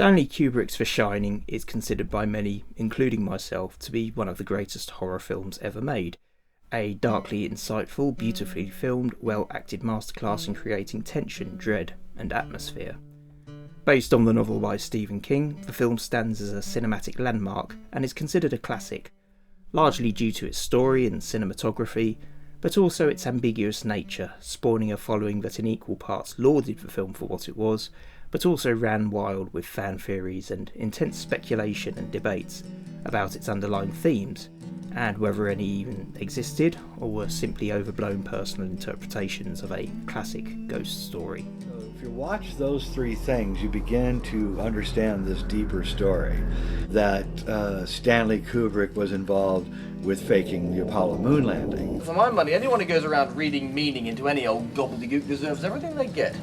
Stanley Kubrick's The Shining is considered by many, including myself, to be one of the greatest horror films ever made. A darkly insightful, beautifully filmed, well-acted masterclass in creating tension, dread and atmosphere. Based on the novel by Stephen King, the film stands as a cinematic landmark and is considered a classic, largely due to its story and cinematography, but also its ambiguous nature, spawning a following that in equal parts lauded the film for what it was, but also ran wild with fan theories and intense speculation and debates about its underlying themes, and whether any even existed or were simply overblown personal interpretations of a classic ghost story. If you watch those three things, you begin to understand this deeper story that Stanley Kubrick was involved with faking the Apollo moon landing. For my money, anyone who goes around reading meaning into any old gobbledygook deserves everything they get.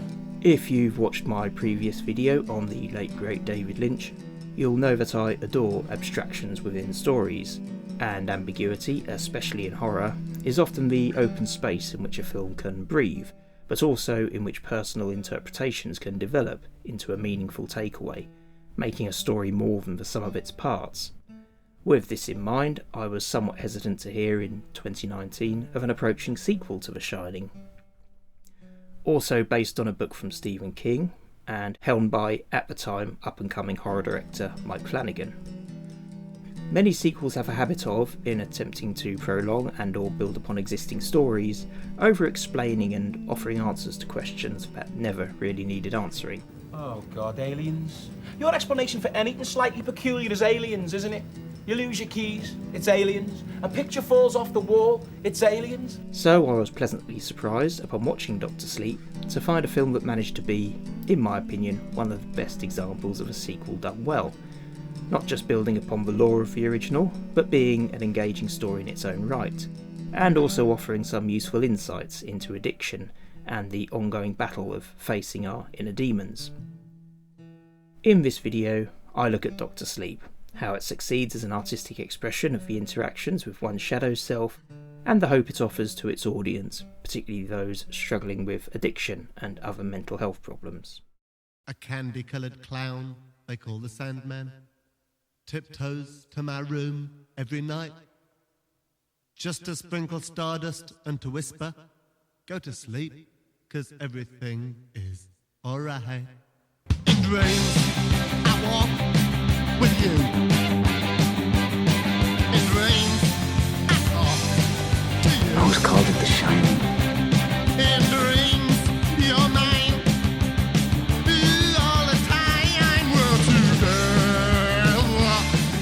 If you've watched my previous video on the late great David Lynch, you'll know that I adore abstractions within stories, and ambiguity, especially in horror, is often the open space in which a film can breathe, but also in which personal interpretations can develop into a meaningful takeaway, making a story more than the sum of its parts. With this in mind, I was somewhat hesitant to hear in 2019 of an approaching sequel to The Shining. Also based on a book from Stephen King, and helmed by, at the time, up-and-coming horror director Mike Flanagan. Many sequels have a habit of, in attempting to prolong and or build upon existing stories, over-explaining and offering answers to questions that never really needed answering. Oh God, aliens. Your explanation for anything slightly peculiar is aliens, isn't it? You lose your keys, it's aliens. A picture falls off the wall, it's aliens. So I was pleasantly surprised, upon watching Dr. Sleep, to find a film that managed to be, in my opinion, one of the best examples of a sequel done well. Not just building upon the lore of the original, but being an engaging story in its own right, and also offering some useful insights into addiction and the ongoing battle of facing our inner demons. In this video, I look at Dr. Sleep, how it succeeds as an artistic expression of the interactions with one's shadow self, and the hope it offers to its audience, particularly those struggling with addiction and other mental health problems. A candy-coloured clown they call the Sandman tiptoes to my room every night, just to sprinkle stardust and to whisper, go to sleep, 'cause everything is alright. It rains, I walk with you. It rains, I talk to you. Who's called it The Shining? It rains, you're mine. All the time we're together.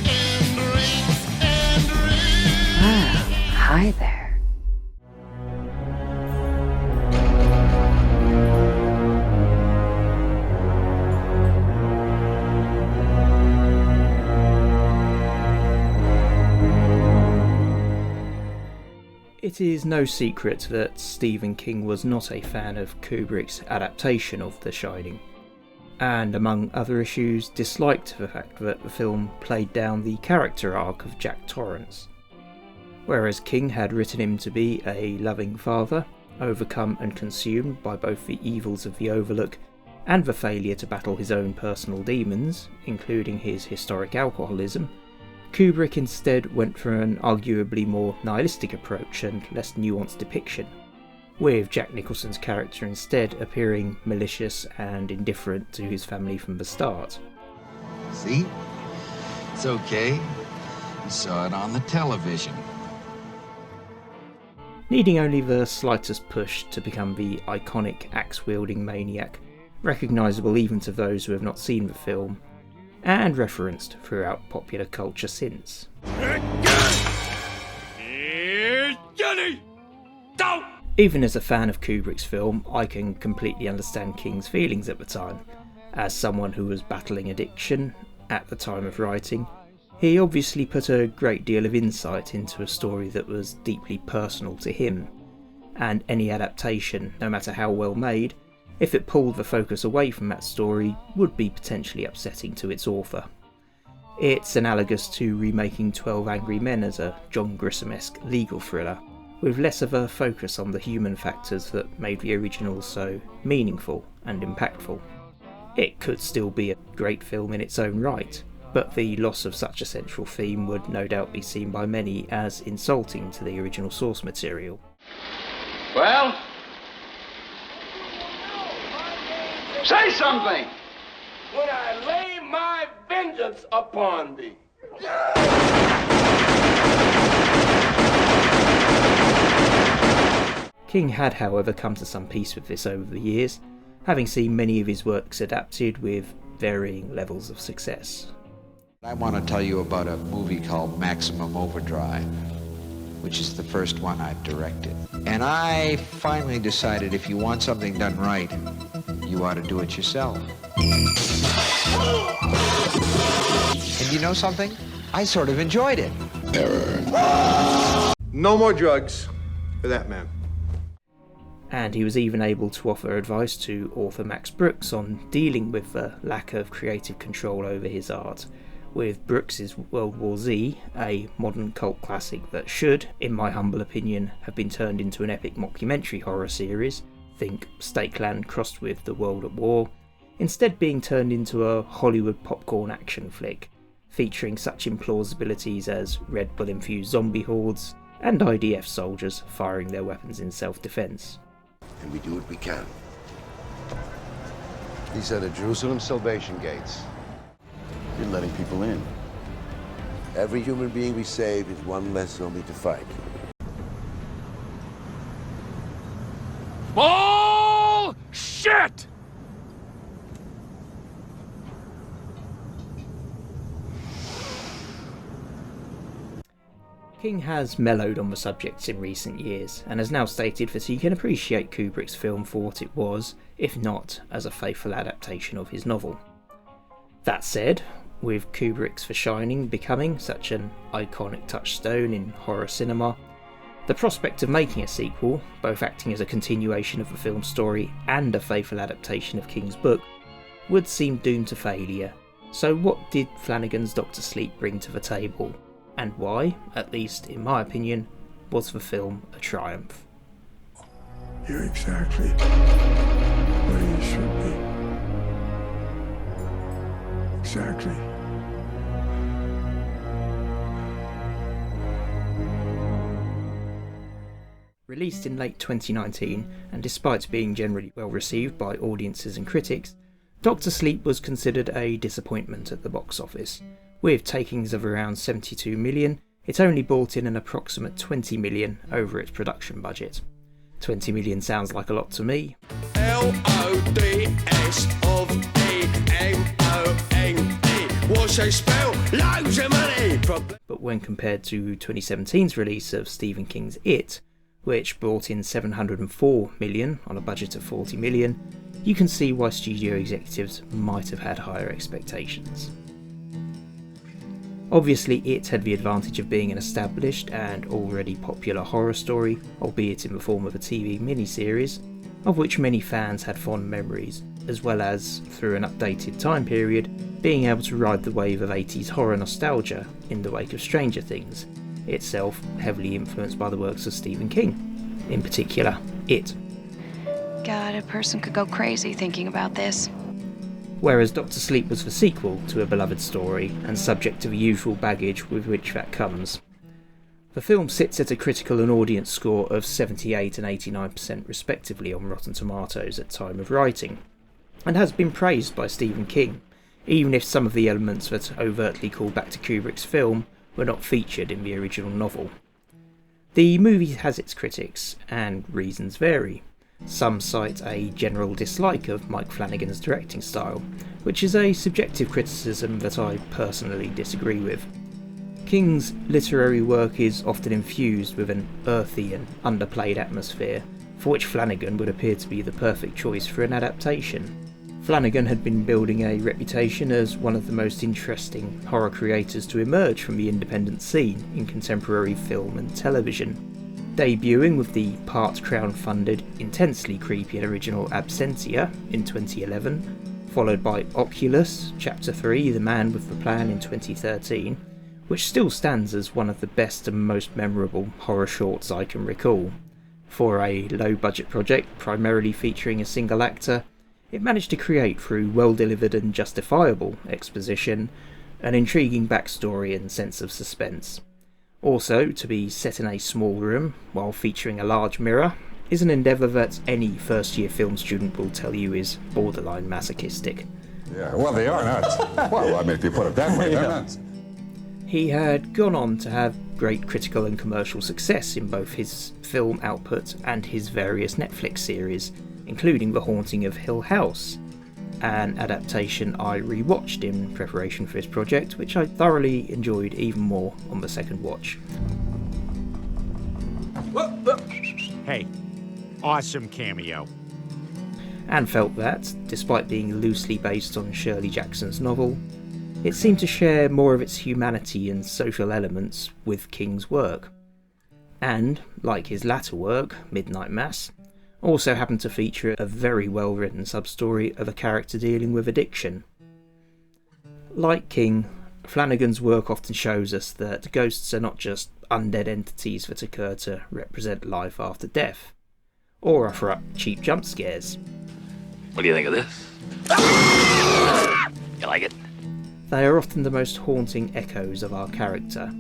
It rains. Ah, hi there. It is no secret that Stephen King was not a fan of Kubrick's adaptation of The Shining, and among other issues disliked the fact that the film played down the character arc of Jack Torrance. Whereas King had written him to be a loving father, overcome and consumed by both the evils of the Overlook and the failure to battle his own personal demons, including his historic alcoholism, Kubrick instead went for an arguably more nihilistic approach and less nuanced depiction, with Jack Nicholson's character instead appearing malicious and indifferent to his family from the start. See? It's okay. You saw it on the television. Needing only the slightest push to become the iconic axe-wielding maniac, recognisable even to those who have not seen the film, and referenced throughout popular culture since. Even as a fan of Kubrick's film, I can completely understand King's feelings at the time. As someone who was battling addiction at the time of writing, he obviously put a great deal of insight into a story that was deeply personal to him, and any adaptation, no matter how well made, if it pulled the focus away from that story, would be potentially upsetting to its author. It's analogous to remaking 12 Angry Men as a John Grisham-esque legal thriller, with less of a focus on the human factors that made the original so meaningful and impactful. It could still be a great film in its own right, but the loss of such a central theme would no doubt be seen by many as insulting to the original source material. Well? Say something! When I lay my vengeance upon thee. King had, however, come to some peace with this over the years, having seen many of his works adapted with varying levels of success. I want to tell you about a movie called Maximum Overdrive, which is the first one I've directed. And I finally decided if you want something done right, you ought to do it yourself. And you know something? I sort of enjoyed it. No more drugs for that man. And he was even able to offer advice to author Max Brooks on dealing with the lack of creative control over his art, with Brooks's World War Z, a modern cult classic that should, in my humble opinion, have been turned into an epic mockumentary horror series, think Stakeland crossed with The World at War, instead being turned into a Hollywood popcorn action flick, featuring such implausibilities as Red Bull-infused zombie hordes and IDF soldiers firing their weapons in self-defense. And we do what we can. These are the Jerusalem Salvation Gates. You're letting people in. Every human being we save is one less zombie to fight. Bullshit! King has mellowed on the subject in recent years, and has now stated that he can appreciate Kubrick's film for what it was, if not as a faithful adaptation of his novel. That said, with Kubrick's The Shining becoming such an iconic touchstone in horror cinema, the prospect of making a sequel, both acting as a continuation of the film's story and a faithful adaptation of King's book, would seem doomed to failure. So what did Flanagan's Dr. Sleep bring to the table? And why, at least in my opinion, was the film a triumph? You're exactly where you should be. Exactly. Released in late 2019, and despite being generally well received by audiences and critics, Dr. Sleep was considered a disappointment at the box office. With takings of around 72 million, it only brought in an approximate 20 million over its production budget. 20 million sounds like a lot to me. LODSOVEMONE. What's they spell? Loads of money! But when compared to 2017's release of Stephen King's It, which brought in 704 million on a budget of 40 million, you can see why studio executives might have had higher expectations. Obviously, It had the advantage of being an established and already popular horror story, albeit in the form of a TV miniseries, of which many fans had fond memories, as well as, through an updated time period, being able to ride the wave of 80s horror nostalgia in the wake of Stranger Things, itself heavily influenced by the works of Stephen King, in particular, It. God, a person could go crazy thinking about this. Whereas Dr. Sleep was the sequel to a beloved story and subject to the usual baggage with which that comes. The film sits at a critical and audience score of 78 and 89% respectively on Rotten Tomatoes at time of writing, and has been praised by Stephen King, even if some of the elements that overtly call back to Kubrick's film were not featured in the original novel. The movie has its critics, and reasons vary. Some cite a general dislike of Mike Flanagan's directing style, which is a subjective criticism that I personally disagree with. King's literary work is often infused with an earthy and underplayed atmosphere, for which Flanagan would appear to be the perfect choice for an adaptation. Flanagan had been building a reputation as one of the most interesting horror creators to emerge from the independent scene in contemporary film and television, debuting with the part crowd-funded, intensely creepy and original Absentia in 2011, followed by Oculus, Chapter 3, The Man with the Plan in 2013, which still stands as one of the best and most memorable horror shorts I can recall. For a low-budget project primarily featuring a single actor, it managed to create, through well-delivered and justifiable exposition, an intriguing backstory and sense of suspense. Also, to be set in a small room while featuring a large mirror is an endeavour that any first-year film student will tell you is borderline masochistic. Yeah, well, they are nuts. Well, I mean, if you put it that way, they're nuts. He had gone on to have great critical and commercial success in both his film output and his various Netflix series, including The Haunting of Hill House, an adaptation I rewatched in preparation for this project, which I thoroughly enjoyed even more on the second watch. Hey, awesome cameo. And felt that, despite being loosely based on Shirley Jackson's novel, it seemed to share more of its humanity and social elements with King's work. And, like his latter work, Midnight Mass, also happened to feature a very well-written sub-story of a character dealing with addiction. Like King, Flanagan's work often shows us that ghosts are not just undead entities that occur to represent life after death, or offer up cheap jump scares. What do you think of this? You like it? They are often the most haunting echoes of our character,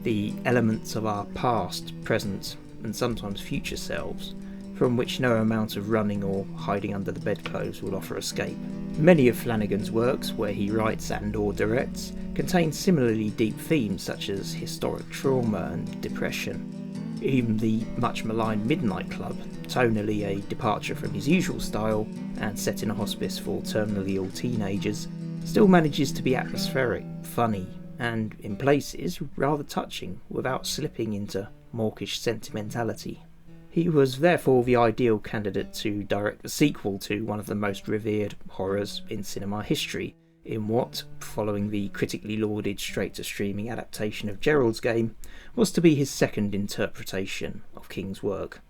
the elements of our past, present, and sometimes future selves, from which no amount of running or hiding under the bedclothes will offer escape. Many of Flanagan's works, where he writes and/or directs, contain similarly deep themes such as historic trauma and depression. Even the much maligned Midnight Club, tonally a departure from his usual style and set in a hospice for terminally ill teenagers, still manages to be atmospheric, funny, and, in places, rather touching, without slipping into mawkish sentimentality. He was therefore the ideal candidate to direct the sequel to one of the most revered horrors in cinema history, in what, following the critically lauded straight-to-streaming adaptation of Gerald's Game, was to be his second interpretation of King's work.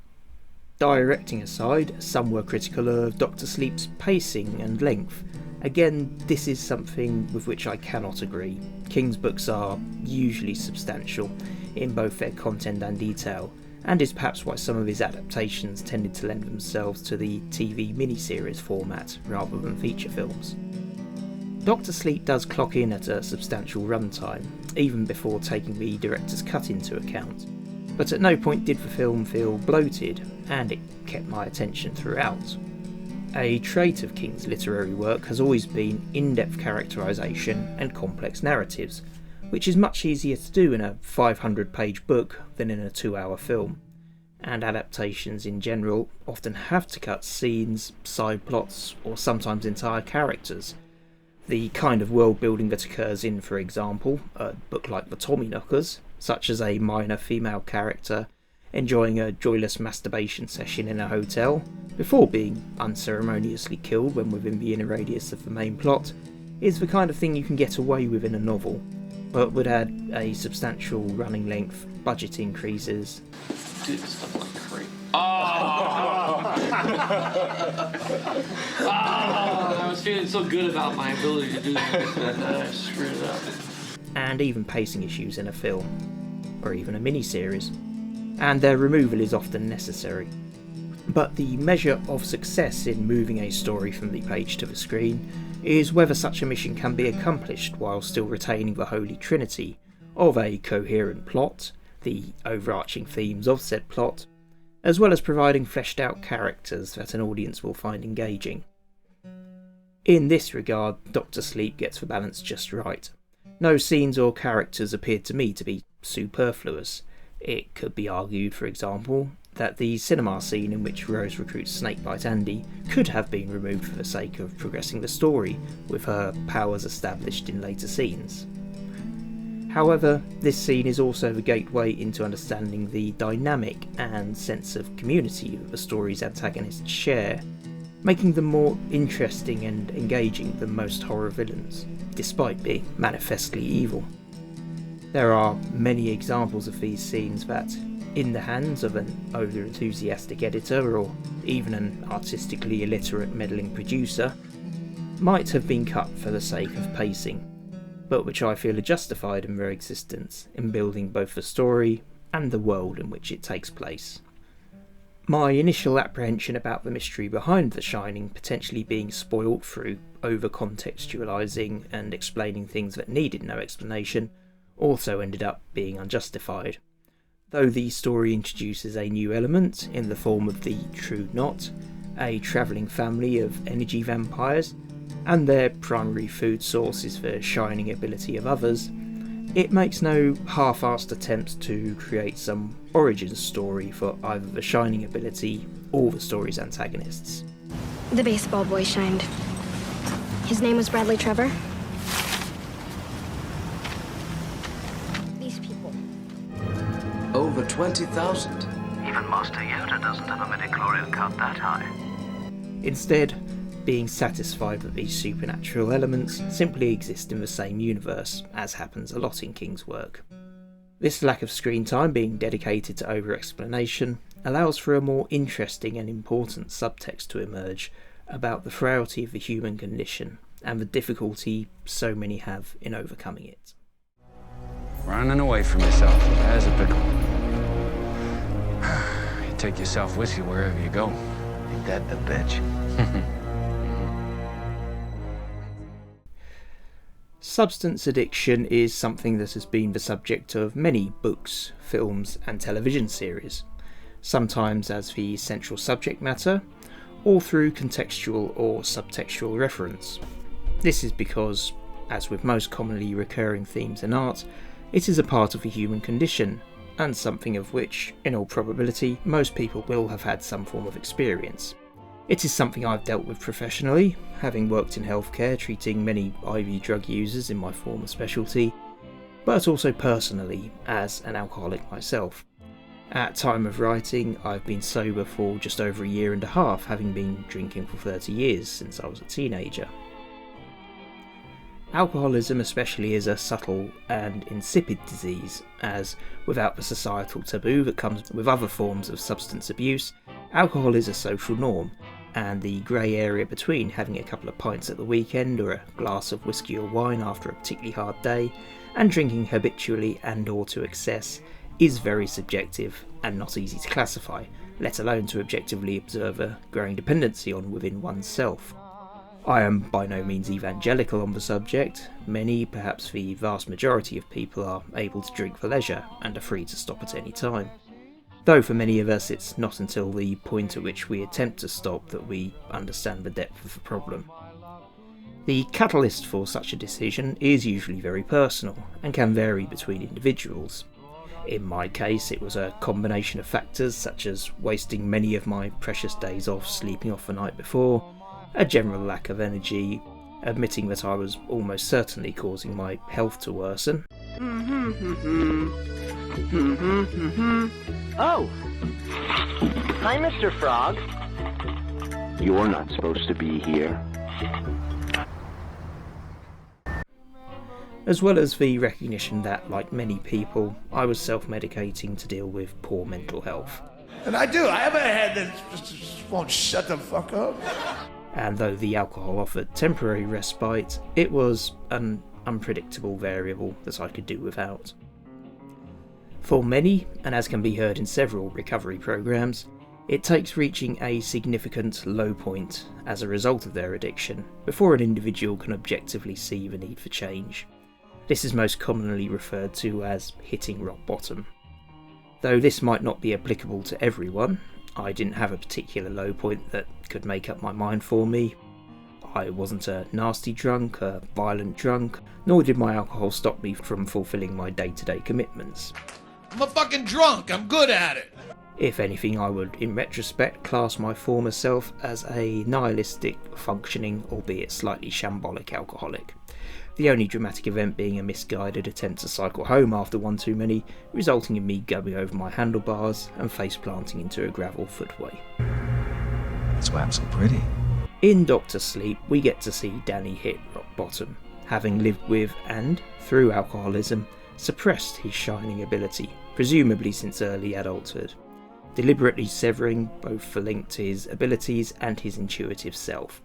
Directing aside, some were critical of Dr. Sleep's pacing and length. Again, this is something with which I cannot agree. King's books are usually substantial in both their content and detail, and is perhaps why some of his adaptations tended to lend themselves to the TV miniseries format rather than feature films. Dr. Sleep does clock in at a substantial runtime, even before taking the director's cut into account, but at no point did the film feel bloated, and it kept my attention throughout. A trait of King's literary work has always been in-depth characterisation and complex narratives, which is much easier to do in a 500-page book than in a 2-hour film, and adaptations in general often have to cut scenes, side plots, or sometimes entire characters. The kind of world building that occurs in, for example, a book like The Tommyknockers, such as a minor female character enjoying a joyless masturbation session in a hotel, before being unceremoniously killed when within the inner radius of the main plot, is the kind of thing you can get away with in a novel, but would add a substantial running length, budget increases. Dude, this stuff like crazy. I was feeling so good about my ability to do this, and I screwed it up. And even pacing issues in a film, or even a miniseries, and their removal is often necessary. But the measure of success in moving a story from the page to the screen is whether such a mission can be accomplished while still retaining the holy trinity of a coherent plot, the overarching themes of said plot, as well as providing fleshed out characters that an audience will find engaging. In this regard, Dr. Sleep gets the balance just right. No scenes or characters appeared to me to be superfluous. It could be argued, for example, that the cinema scene in which Rose recruits Snakebite Andy could have been removed for the sake of progressing the story, with her powers established in later scenes. However, this scene is also the gateway into understanding the dynamic and sense of community that the story's antagonists share, making them more interesting and engaging than most horror villains, despite being manifestly evil. There are many examples of these scenes that, in the hands of an over-enthusiastic editor or even an artistically illiterate meddling producer, might have been cut for the sake of pacing, but which I feel are justified in their existence in building both the story and the world in which it takes place. My initial apprehension about the mystery behind The Shining potentially being spoilt through over-contextualising and explaining things that needed no explanation also ended up being unjustified. Though the story introduces a new element in the form of the True Knot, a travelling family of energy vampires, and their primary food source is the shining ability of others, it makes no half-assed attempts to create some origin story for either the shining ability or the story's antagonists. The baseball boy shined. His name was Bradley Trevor. These people. Over 20,000. Even Master Yoda doesn't have a midichlorian count that high. Instead, being satisfied that these supernatural elements simply exist in the same universe, as happens a lot in King's work. This lack of screen time being dedicated to over-explanation allows for a more interesting and important subtext to emerge about the frailty of the human condition and the difficulty so many have in overcoming it. Running away from yourself, as a pickle. You take yourself with you wherever you go. Ain't that a bitch? Substance addiction is something that has been the subject of many books, films and television series, sometimes as the central subject matter, or through contextual or subtextual reference. This is because, as with most commonly recurring themes in art, it is a part of the human condition, and something of which, in all probability, most people will have had some form of experience. It is something I've dealt with professionally, having worked in healthcare treating many IV drug users in my former specialty, but also personally as an alcoholic myself. At time of writing, I've been sober for just over a year and a half, having been drinking for 30 years since I was a teenager. Alcoholism especially is a subtle and insipid disease, as without the societal taboo that comes with other forms of substance abuse, alcohol is a social norm, and the grey area between having a couple of pints at the weekend or a glass of whiskey or wine after a particularly hard day and drinking habitually and or to excess is very subjective and not easy to classify, let alone to objectively observe a growing dependency on within oneself. I am by no means evangelical on the subject. Many, perhaps the vast majority of people, are able to drink for leisure and are free to stop at any time. Though for many of us it's not until the point at which we attempt to stop that we understand the depth of the problem. The catalyst for such a decision is usually very personal and can vary between individuals. In my case, it was a combination of factors such as wasting many of my precious days off sleeping off the night before, a general lack of energy, admitting that I was almost certainly causing my health to worsen. Oh! Hi, Mr. Frog. You're not supposed to be here. As well as the recognition that, like many people, I was self-medicating to deal with poor mental health. And I do. I have a head that just won't shut the fuck up. And though the alcohol offered temporary respite, it was an unpredictable variable that I could do without. For many, and as can be heard in several recovery programs, it takes reaching a significant low point as a result of their addiction before an individual can objectively see the need for change. This is most commonly referred to as hitting rock bottom. Though this might not be applicable to everyone, I didn't have a particular low point that could make up my mind for me. I wasn't a nasty drunk, a violent drunk, nor did my alcohol stop me from fulfilling my day-to-day commitments. I'm a fucking drunk. I'm good at it. If anything, I would, in retrospect, class my former self as a nihilistic, functioning, albeit slightly shambolic alcoholic. The only dramatic event being a misguided attempt to cycle home after one too many, resulting in me going over my handlebars and face planting into a gravel footway. That's why I'm so pretty. In Dr. Sleep, we get to see Danny hit rock bottom, having lived with and, through alcoholism, suppressed his shining ability, presumably since early adulthood, deliberately severing both the link to his abilities and his intuitive self.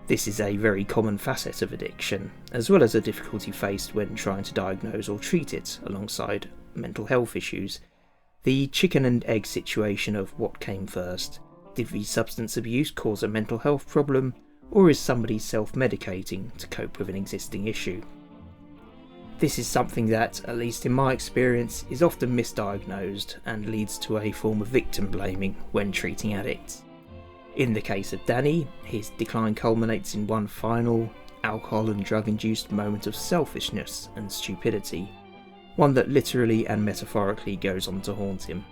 This is a very common facet of addiction, as well as a difficulty faced when trying to diagnose or treat it alongside mental health issues. The chicken and egg situation of what came first. Did the substance abuse cause a mental health problem, or is somebody self-medicating to cope with an existing issue? This is something that, at least in my experience, is often misdiagnosed and leads to a form of victim blaming when treating addicts. In the case of Danny, his decline culminates in one final, alcohol and drug-induced moment of selfishness and stupidity, one that literally and metaphorically goes on to haunt him,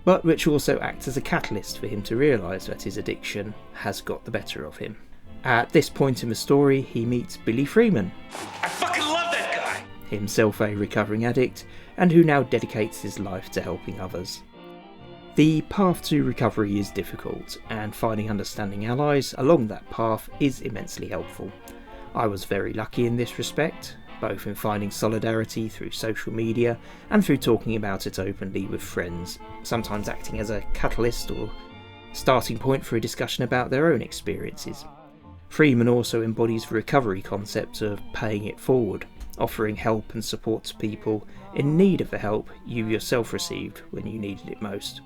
but which also acts as a catalyst for him to realise that his addiction has got the better of him. At this point in the story, he meets Billy Freeman. I fucking love that guy! Himself a recovering addict, and who now dedicates his life to helping others. The path to recovery is difficult, and finding understanding allies along that path is immensely helpful. I was very lucky in this respect, both in finding solidarity through social media and through talking about it openly with friends, sometimes acting as a catalyst or starting point for a discussion about their own experiences. Freeman also embodies the recovery concept of paying it forward, offering help and support to people in need of the help you yourself received when you needed it most.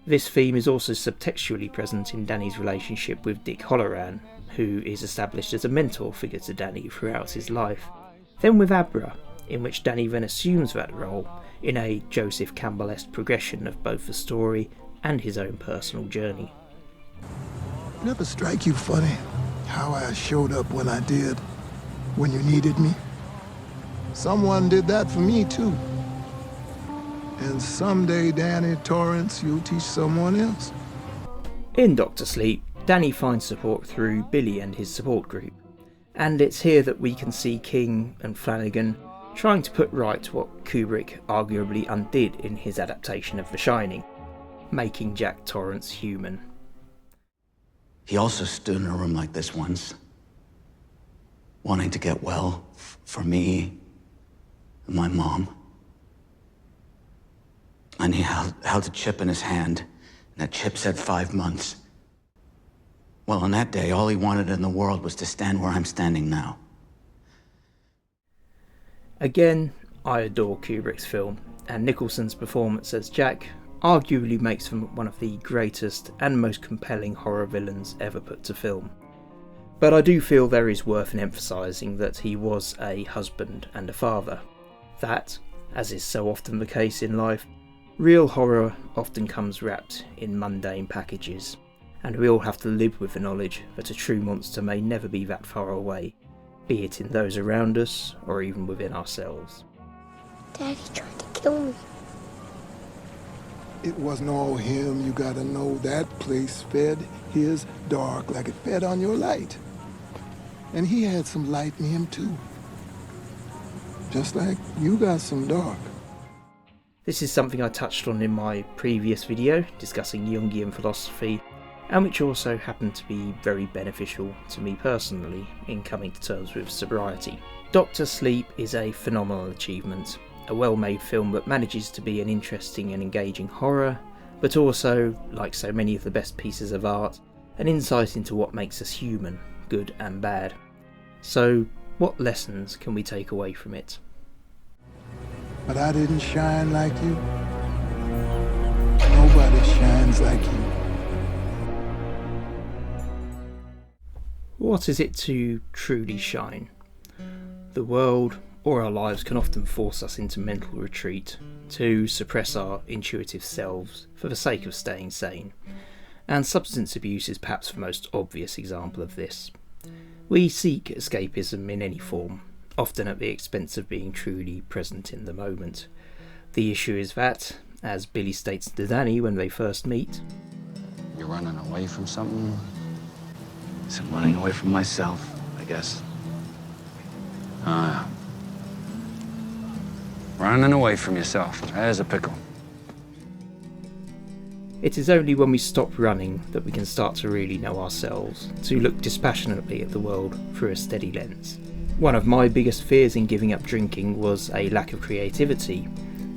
This theme is also subtextually present in Danny's relationship with Dick Halloran, who is established as a mentor figure to Danny throughout his life, then with Abra, in which Danny then assumes that role in a Joseph Campbell-esque progression of both the story and his own personal journey. Never strike you funny how I showed up when I did, when you needed me? Someone did that for me too. And someday, Danny Torrance, you'll teach someone else. In Dr. Sleep, Danny finds support through Billy and his support group, and it's here that we can see King and Flanagan trying to put right what Kubrick arguably undid in his adaptation of The Shining, making Jack Torrance human. He also stood in a room like this once, wanting to get well for me and my mom. And he held a chip in his hand, and that chip said 5 months. Well, on that day, all he wanted in the world was to stand where I'm standing now. Again, I adore Kubrick's film, and Nicholson's performance as Jack arguably makes him one of the greatest and most compelling horror villains ever put to film. But I do feel there is worth in emphasising that he was a husband and a father. That, as is so often the case in life, real horror often comes wrapped in mundane packages, and we all have to live with the knowledge that a true monster may never be that far away, be it in those around us or even within ourselves. Daddy tried to kill me. It wasn't all him, you gotta know. That place fed his dark like it fed on your light. And he had some light in him too. Just like you got some dark. This is something I touched on in my previous video discussing Jungian philosophy, and which also happened to be very beneficial to me personally in coming to terms with sobriety. Dr. Sleep is a phenomenal achievement, a well-made film that manages to be an interesting and engaging horror, but also, like so many of the best pieces of art, an insight into what makes us human, good and bad. So, what lessons can we take away from it? But I didn't shine like you. Nobody shines like you. What is it to truly shine? The world or our lives can often force us into mental retreat, to suppress our intuitive selves for the sake of staying sane, and substance abuse is perhaps the most obvious example of this. We seek escapism in any form, often at the expense of being truly present in the moment. The issue is that, as Billy states to Danny when they first meet, You're running away from something? I'm running away from myself, I guess. Running away from yourself. There's a pickle. it is only when we stop running that we can start to really know ourselves, to look dispassionately at the world through a steady lens. One of my biggest fears in giving up drinking was a lack of creativity.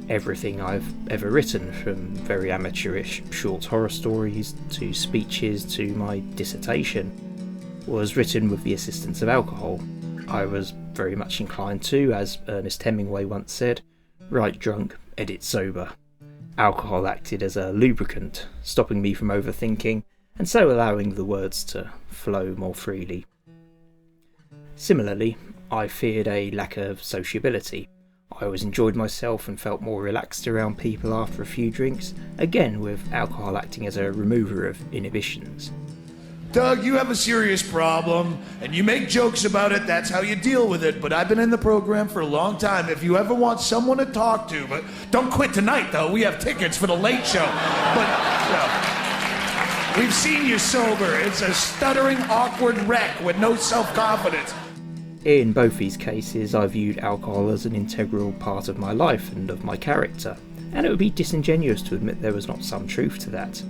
Everything I've ever written, from very amateurish short horror stories to speeches to my dissertation, was written with the assistance of alcohol. I was very much inclined to, as Ernest Hemingway once said, write drunk, edit sober. Alcohol acted as a lubricant, stopping me from overthinking and so allowing the words to flow more freely. Similarly, I feared a lack of sociability. I always enjoyed myself and felt more relaxed around people after a few drinks, again with alcohol acting as a remover of inhibitions. Doug, you have a serious problem, and you make jokes about it, that's how you deal with it, but I've been in the program for a long time. If you ever want someone to talk to, but don't quit tonight, though. We have tickets for the late show. But, we've seen you sober. It's a stuttering, awkward wreck with no self-confidence. In both these cases, I viewed alcohol as an integral part of my life and of my character, and it would be disingenuous to admit there was not some truth to that.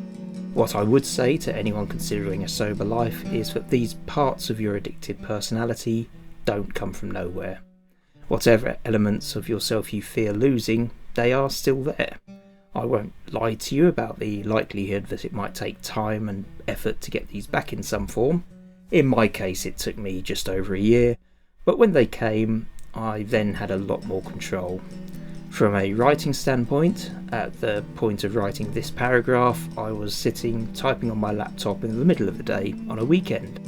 What I would say to anyone considering a sober life is that these parts of your addicted personality don't come from nowhere. Whatever elements of yourself you fear losing, they are still there. I won't lie to you about the likelihood that it might take time and effort to get these back in some form. In my case, it took me just over a year, but when they came, I then had a lot more control. From a writing standpoint, at the point of writing this paragraph, I was sitting typing on my laptop in the middle of the day on a weekend.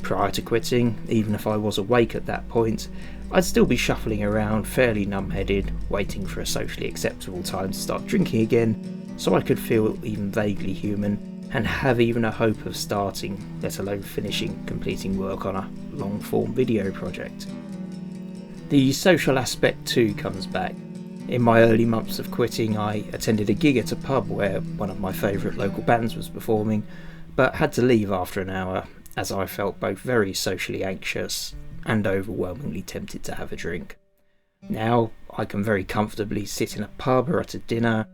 Prior to quitting, even if I was awake at that point, I'd still be shuffling around fairly numb-headed, waiting for a socially acceptable time to start drinking again, so I could feel even vaguely human, and have even a hope of starting, let alone completing work on a long-form video project. The social aspect too comes back. In my early months of quitting, I attended a gig at a pub where one of my favourite local bands was performing, but had to leave after an hour, as I felt both very socially anxious and overwhelmingly tempted to have a drink. Now, I can very comfortably sit in a pub or at a dinner,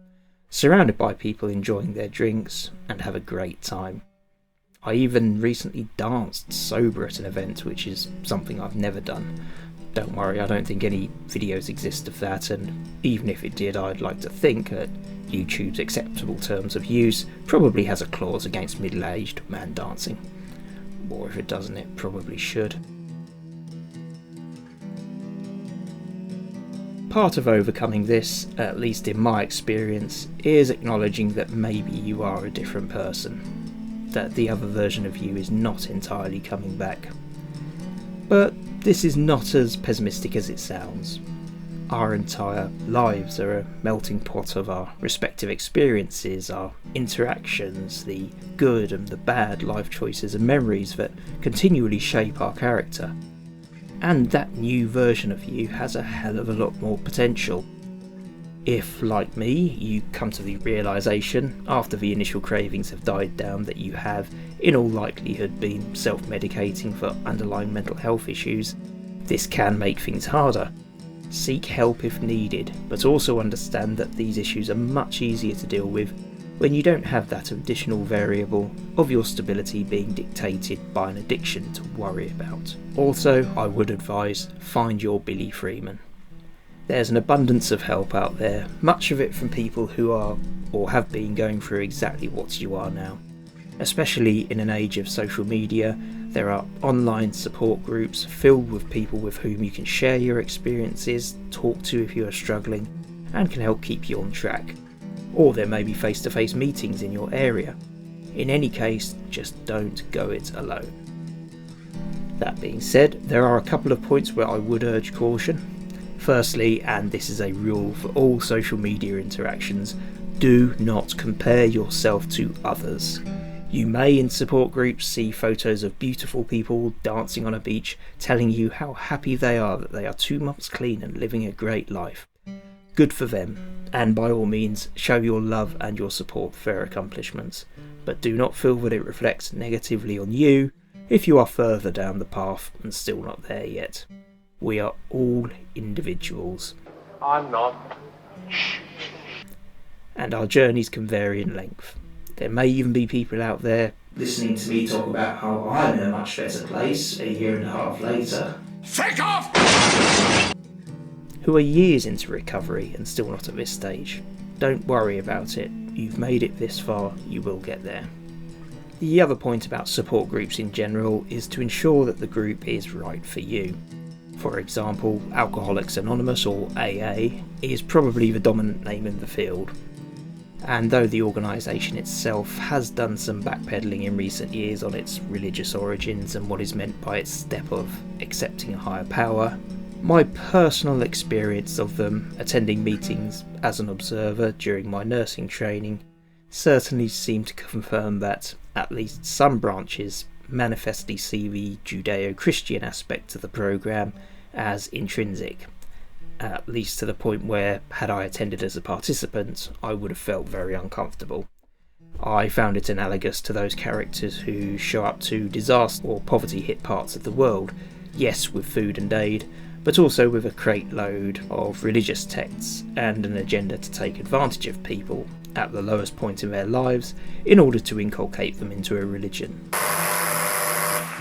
surrounded by people enjoying their drinks, and have a great time. I even recently danced sober at an event, which is something I've never done. Don't worry, I don't think any videos exist of that, and even if it did, I'd like to think that YouTube's acceptable terms of use probably has a clause against middle-aged man dancing. Or if it doesn't, it probably should. Part of overcoming this, at least in my experience, is acknowledging that maybe you are a different person, that the other version of you is not entirely coming back. But this is not as pessimistic as it sounds. Our entire lives are a melting pot of our respective experiences, our interactions, the good and the bad life choices and memories that continually shape our character. And that new version of you has a hell of a lot more potential. If, like me, you come to the realisation, after the initial cravings have died down, that you have, in all likelihood, been self-medicating for underlying mental health issues, this can make things harder. Seek help if needed, but also understand that these issues are much easier to deal with when you don't have that additional variable of your stability being dictated by an addiction to worry about. Also, I would advise, find your Billy Freeman. There's an abundance of help out there, much of it from people who are or have been going through exactly what you are now. Especially in an age of social media, there are online support groups filled with people with whom you can share your experiences, talk to if you are struggling, and can help keep you on track. Or there may be face-to-face meetings in your area. In any case, just don't go it alone. That being said, there are a couple of points where I would urge caution. Firstly, and this is a rule for all social media interactions, do not compare yourself to others. You may in support groups see photos of beautiful people dancing on a beach, telling you how happy they are that they are 2 months clean and living a great life. Good for them, and by all means show your love and your support for their accomplishments, but do not feel that it reflects negatively on you if you are further down the path and still not there yet. We are all individuals. I'm not. And our journeys can vary in length. There may even be people out there listening to me talk about how I'm in a much better place a year and a half later. Take off! Who are years into recovery and still not at this stage. Don't worry about it. You've made it this far, you will get there. The other point about support groups in general is to ensure that the group is right for you. For example, Alcoholics Anonymous, or AA, is probably the dominant name in the field. And though the organisation itself has done some backpedaling in recent years on its religious origins and what is meant by its step of accepting a higher power, my personal experience of them attending meetings as an observer during my nursing training certainly seemed to confirm that at least some branches manifestly see the Judeo-Christian aspect of the programme as intrinsic, at least to the point where, had I attended as a participant, I would have felt very uncomfortable. I found it analogous to those characters who show up to disaster or poverty-hit parts of the world, yes, with food and aid, but also with a crate load of religious texts and an agenda to take advantage of people at the lowest point in their lives in order to inculcate them into a religion.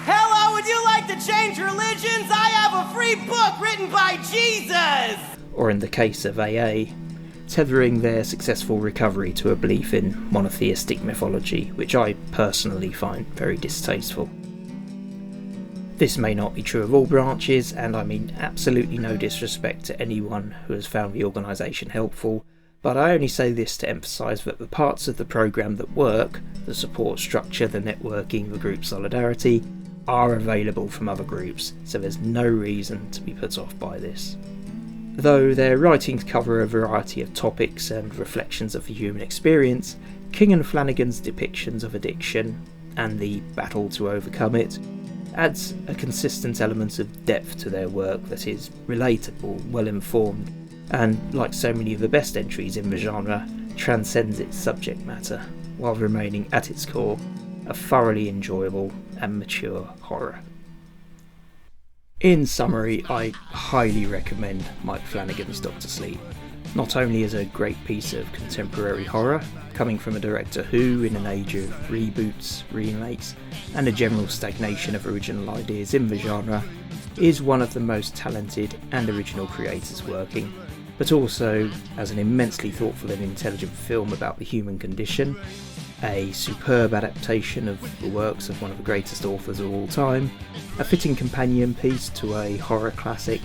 Hello, would you like to change religions? I have a free book written by Jesus! Or in the case of AA, tethering their successful recovery to a belief in monotheistic mythology, which I personally find very distasteful. This may not be true of all branches, and I mean absolutely no disrespect to anyone who has found the organisation helpful, but I only say this to emphasise that the parts of the programme that work, the support structure, the networking, the group solidarity, are available from other groups, so there's no reason to be put off by this. Though their writings cover a variety of topics and reflections of the human experience, King and Flanagan's depictions of addiction, and the battle to overcome it, adds a consistent element of depth to their work that is relatable, well-informed, and, like so many of the best entries in the genre, transcends its subject matter, while remaining at its core a thoroughly enjoyable and mature horror. In summary, I highly recommend Mike Flanagan's Dr. Sleep, not only as a great piece of contemporary horror, coming from a director who, in an age of reboots, remakes, and a general stagnation of original ideas in the genre, is one of the most talented and original creators working, but also as an immensely thoughtful and intelligent film about the human condition, a superb adaptation of the works of one of the greatest authors of all time, a fitting companion piece to a horror classic,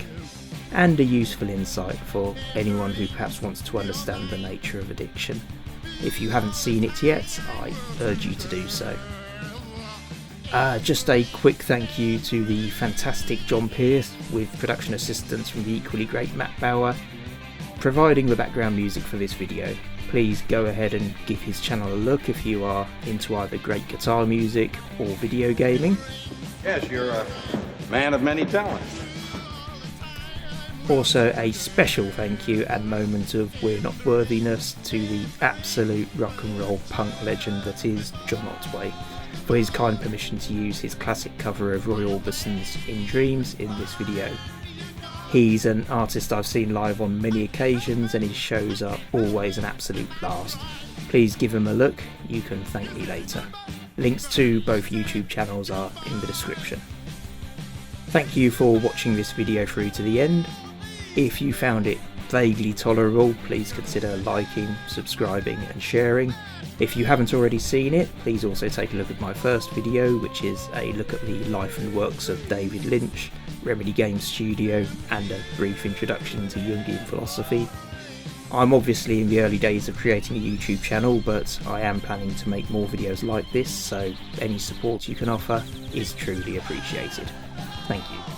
and a useful insight for anyone who perhaps wants to understand the nature of addiction. If you haven't seen it yet, I urge you to do so. Just a quick thank you to the fantastic John Pearce, with production assistance from the equally great Matt Bauer, providing the background music for this video. Please go ahead and give his channel a look if you are into either great guitar music or video gaming. Yes, you're a man of many talents. Also, a special thank you and moment of we're not worthiness to the absolute rock and roll punk legend that is John Otway, for his kind permission to use his classic cover of Roy Orbison's In Dreams in this video. He's an artist I've seen live on many occasions, and his shows are always an absolute blast. Please give him a look, you can thank me later. Links to both YouTube channels are in the description. Thank you for watching this video through to the end. If you found it vaguely tolerable, please consider liking, subscribing and sharing. If you haven't already seen it, please also take a look at my first video, which is a look at the life and works of David Lynch, Remedy Games Studio, and a brief introduction to Jungian philosophy. I'm obviously in the early days of creating a YouTube channel, but I am planning to make more videos like this, so any support you can offer is truly appreciated. Thank you.